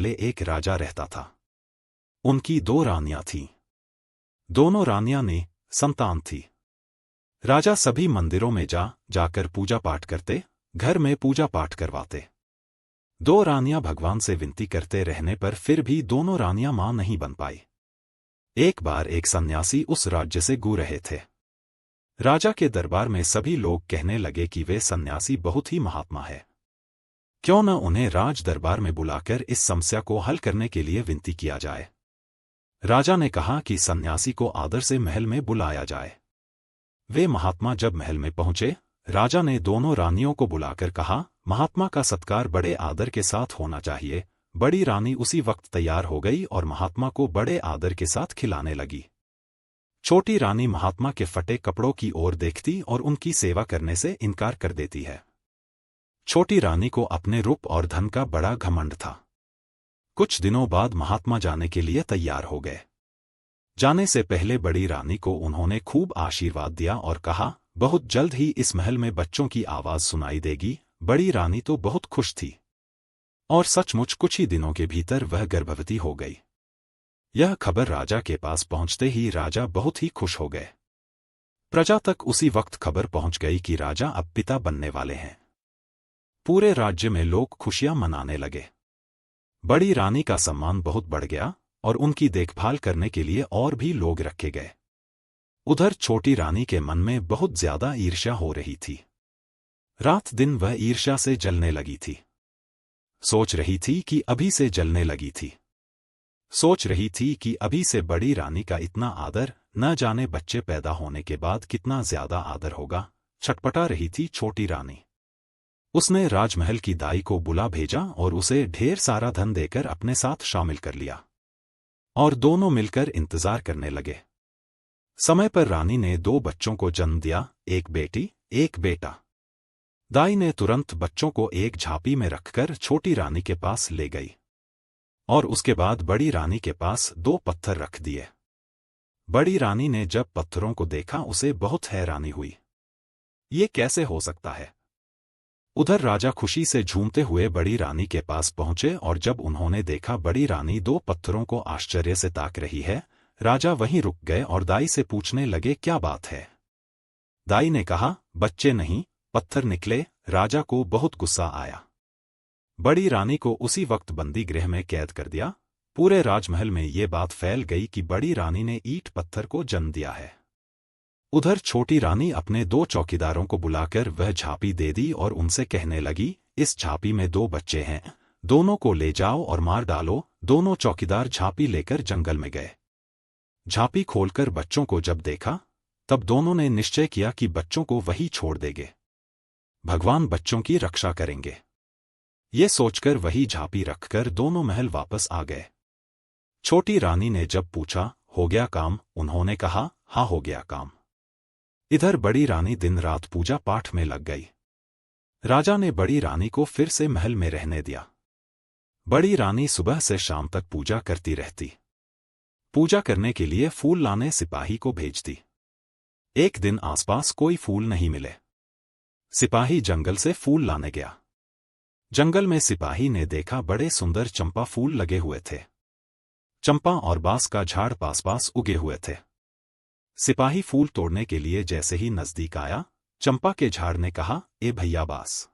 पहले एक राजा रहता था। उनकी 2 रानियां थीं। दोनों रानियां ने संतान थी। राजा सभी मंदिरों में जाकर पूजा पाठ करते, घर में पूजा पाठ करवाते। 2 रानियां भगवान से विनती करते रहने पर फिर भी दोनों रानियां मां नहीं बन पाई। एक बार एक सन्यासी उस राज्य से गुजर रहे थे। राजा के दरबार में सभी लोग कहने लगे कि वे सन्यासी बहुत ही महात्मा है, क्यों न उन्हें राज दरबार में बुलाकर इस समस्या को हल करने के लिए विनती किया जाए। राजा ने कहा कि सन्यासी को आदर से महल में बुलाया जाए। वे महात्मा जब महल में पहुंचे, राजा ने दोनों रानियों को बुलाकर कहा, महात्मा का सत्कार बड़े आदर के साथ होना चाहिए। बड़ी रानी उसी वक्त तैयार हो गई और महात्मा को बड़े आदर के साथ खिलाने लगी। छोटी रानी महात्मा के फटे कपड़ों की ओर देखती और उनकी सेवा करने से इनकार कर देती है। छोटी रानी को अपने रूप और धन का बड़ा घमंड था। कुछ दिनों बाद महात्मा जाने के लिए तैयार हो गए। जाने से पहले बड़ी रानी को उन्होंने खूब आशीर्वाद दिया और कहा, बहुत जल्द ही इस महल में बच्चों की आवाज सुनाई देगी। बड़ी रानी तो बहुत खुश थी और सचमुच कुछ ही दिनों के भीतर वह गर्भवती हो गई। यह खबर राजा के पास पहुंचते ही राजा बहुत ही खुश हो गए। प्रजा तक उसी वक्त खबर पहुंच गई कि राजा अब पिता बनने वाले हैं। पूरे राज्य में लोग खुशियां मनाने लगे। बड़ी रानी का सम्मान बहुत बढ़ गया और उनकी देखभाल करने के लिए और भी लोग रखे गए। उधर छोटी रानी के मन में बहुत ज्यादा ईर्ष्या हो रही थी। रात दिन वह ईर्ष्या से जलने लगी थी। सोच रही थी कि अभी से जलने लगी थी। सोच रही थी कि अभी से बड़ी रानी का इतना आदर, न जाने बच्चे पैदा होने के बाद कितना ज्यादा आदर होगा। छटपटा रही थी छोटी रानी। उसने राजमहल की दाई को बुला भेजा और उसे ढेर सारा धन देकर अपने साथ शामिल कर लिया और दोनों मिलकर इंतजार करने लगे। समय पर रानी ने 2 बच्चों को जन्म दिया, एक बेटी एक बेटा। दाई ने तुरंत बच्चों को एक झांपी में रखकर छोटी रानी के पास ले गई और उसके बाद बड़ी रानी के पास 2 पत्थर रख दिए। बड़ी रानी ने जब पत्थरों को देखा उसे बहुत हैरानी हुई। ये कैसे हो सकता है? उधर राजा खुशी से झूमते हुए बड़ी रानी के पास पहुंचे और जब उन्होंने देखा बड़ी रानी 2 पत्थरों को आश्चर्य से ताक रही है, राजा वहीं रुक गए और दाई से पूछने लगे, क्या बात है? दाई ने कहा, बच्चे नहीं पत्थर निकले। राजा को बहुत गुस्सा आया। बड़ी रानी को उसी वक्त बंदी गृह में कैद कर दिया। पूरे राजमहल में ये बात फैल गई कि बड़ी रानी ने ईंट पत्थर को जन्म दिया है। उधर छोटी रानी अपने 2 चौकीदारों को बुलाकर वह झांपी दे दी और उनसे कहने लगी, इस झांपी में 2 बच्चे हैं, दोनों को ले जाओ और मार डालो। दोनों चौकीदार झांपी लेकर जंगल में गए। झांपी खोलकर बच्चों को जब देखा, तब दोनों ने निश्चय किया कि बच्चों को वही छोड़ देंगे। भगवान बच्चों की रक्षा करेंगे। ये सोचकर वही झांपी रखकर दोनों महल वापस आ गए। छोटी रानी ने जब पूछा, हो गया काम? उन्होंने कहा, हाँ हो गया काम। इधर बड़ी रानी दिन रात पूजा पाठ में लग गई। राजा ने बड़ी रानी को फिर से महल में रहने दिया। बड़ी रानी सुबह से शाम तक पूजा करती रहती। पूजा करने के लिए फूल लाने सिपाही को भेजती। एक दिन आसपास कोई फूल नहीं मिले। सिपाही जंगल से फूल लाने गया। जंगल में सिपाही ने देखा बड़े सुंदर चंपा फूल लगे हुए थे। चंपा और बांस का झाड़ पास पास उगे हुए थे। सिपाही फूल तोड़ने के लिए जैसे ही नजदीक आया, चंपा के झाड़ ने कहा, ए भैया बांस।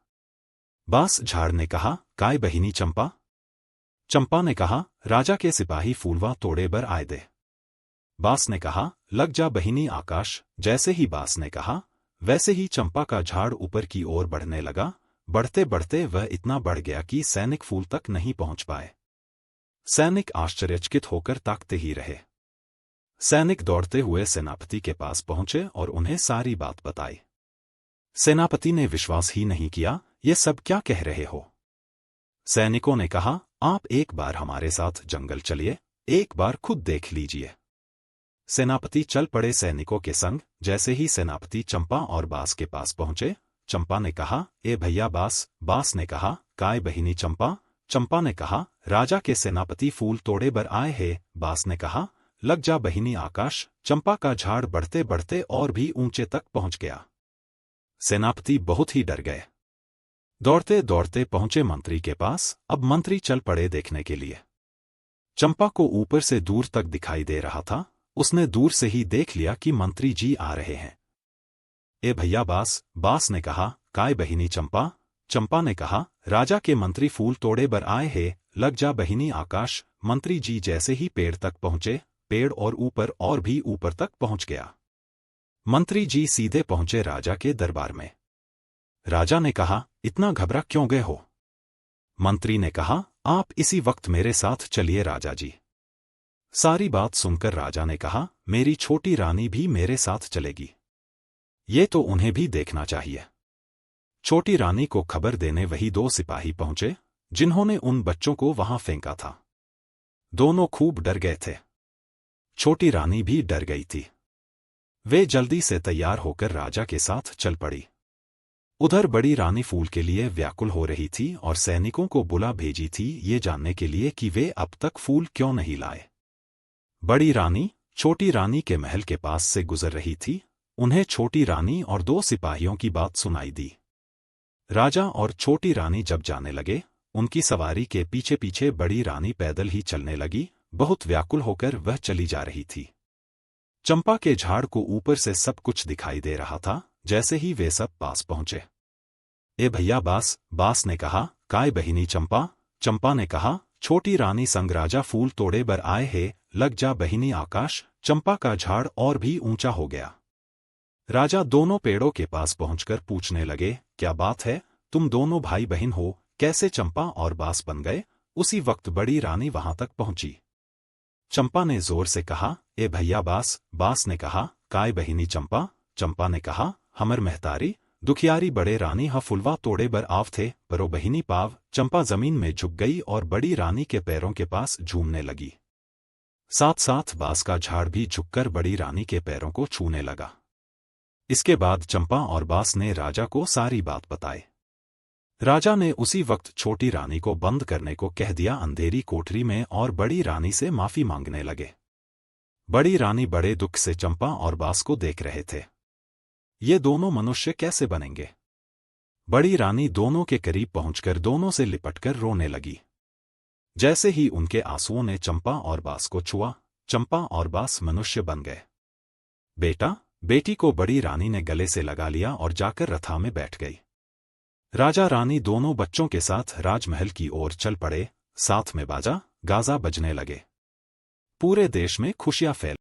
बांस झाड़ ने कहा, काय बहिनी चंपा? चंपा ने कहा, राजा के सिपाही फूलवा तोड़े बर आए दे। बांस ने कहा, लग जा बहिनी आकाश। जैसे ही बांस ने कहा, वैसे ही चंपा का झाड़ ऊपर की ओर बढ़ने लगा। बढ़ते बढ़ते वह इतना बढ़ गया कि सैनिक फूल तक नहीं पहुंच पाए। सैनिक आश्चर्यचकित होकर ताकते ही रहे। सैनिक दौड़ते हुए सेनापति के पास पहुंचे और उन्हें सारी बात बताई। सेनापति ने विश्वास ही नहीं किया, ये सब क्या कह रहे हो? सैनिकों ने कहा, आप एक बार हमारे साथ जंगल चलिए, एक बार खुद देख लीजिए। सेनापति चल पड़े सैनिकों के संग। जैसे ही सेनापति चंपा और बांस के पास पहुंचे, चंपा ने कहा, ए भैया बांस। बांस ने कहा, काय बहिनी चंपा? चंपा ने कहा, राजा के सेनापति फूल तोड़े बर आए हैं। बांस ने कहा, लग जा बहिनी आकाश। चंपा का झाड़ बढ़ते बढ़ते और भी ऊंचे तक पहुंच गया। सेनापति बहुत ही डर गए। दौड़ते दौड़ते पहुंचे मंत्री के पास। अब मंत्री चल पड़े देखने के लिए। चंपा को ऊपर से दूर तक दिखाई दे रहा था। उसने दूर से ही देख लिया कि मंत्री जी आ रहे हैं। ए भैया बास, बास ने कहा। काय बहिनी चंपा? चंपा ने कहा, राजा के मंत्री फूल तोड़े बर आए हैं, लग जा बहिनी आकाश। मंत्री जी जैसे ही पेड़ तक पहुंचे, पेड़ और ऊपर और भी ऊपर तक पहुंच गया। मंत्री जी सीधे पहुंचे राजा के दरबार में। राजा ने कहा, इतना घबरा क्यों गए हो? मंत्री ने कहा, आप इसी वक्त मेरे साथ चलिए राजा जी। सारी बात सुनकर राजा ने कहा, मेरी छोटी रानी भी मेरे साथ चलेगी। ये तो उन्हें भी देखना चाहिए। छोटी रानी को खबर देने वही 2 सिपाही पहुंचे, जिन्होंने उन बच्चों को वहां फेंका था। दोनों खूब डर गए थे। छोटी रानी भी डर गई थी। वे जल्दी से तैयार होकर राजा के साथ चल पड़ी। उधर बड़ी रानी फूल के लिए व्याकुल हो रही थी और सैनिकों को बुला भेजी थी ये जानने के लिए कि वे अब तक फूल क्यों नहीं लाए। बड़ी रानी छोटी रानी के महल के पास से गुजर रही थी। उन्हें छोटी रानी और 2 सिपाहियों की बात सुनाई दी। राजा और छोटी रानी जब जाने लगे, उनकी सवारी के पीछे पीछे बड़ी रानी पैदल ही चलने लगी। बहुत व्याकुल होकर वह चली जा रही थी। चंपा के झाड़ को ऊपर से सब कुछ दिखाई दे रहा था। जैसे ही वे सब पास पहुंचे, ए भैया बास, बास ने कहा। काय बहिनी चंपा? चंपा ने कहा, छोटी रानी संग राजा फूल तोड़े बर आए हैं, लग जा बहिनी आकाश। चंपा का झाड़ और भी ऊंचा हो गया। राजा दोनों पेड़ों के पास पहुंचकर पूछने लगे, क्या बात है? तुम दोनों भाई बहन हो, कैसे चंपा और बास बन गए? उसी वक्त बड़ी रानी वहां तक पहुंची। चंपा ने जोर से कहा, ए भैया बास, बास ने कहा। काय बहिनी चंपा? चंपा ने कहा, हमर महतारी दुखियारी बड़े रानी हा फुलवा तोड़े बर आव थे, परो बहिनी पाव। चंपा जमीन में झुक गई और बड़ी रानी के पैरों के पास झूमने लगी। साथ साथ बास का झाड़ भी झुककर बड़ी रानी के पैरों को छूने लगा। इसके बाद चंपा और बास ने राजा को सारी बात बताई। राजा ने उसी वक्त छोटी रानी को बंद करने को कह दिया अंधेरी कोठरी में और बड़ी रानी से माफी मांगने लगे। बड़ी रानी बड़े दुख से चंपा और बास को देख रहे थे। ये दोनों मनुष्य कैसे बनेंगे? बड़ी रानी दोनों के करीब पहुंचकर दोनों से लिपटकर रोने लगी। जैसे ही उनके आंसुओं ने चंपा और बास को छुआ, चंपा और बास मनुष्य बन गए। बेटा बेटी को बड़ी रानी ने गले से लगा लिया और जाकर रथा में बैठ गई। राजा रानी दोनों बच्चों के साथ राजमहल की ओर चल पड़े। साथ में बाजा गाजा बजने लगे। पूरे देश में खुशियां फैल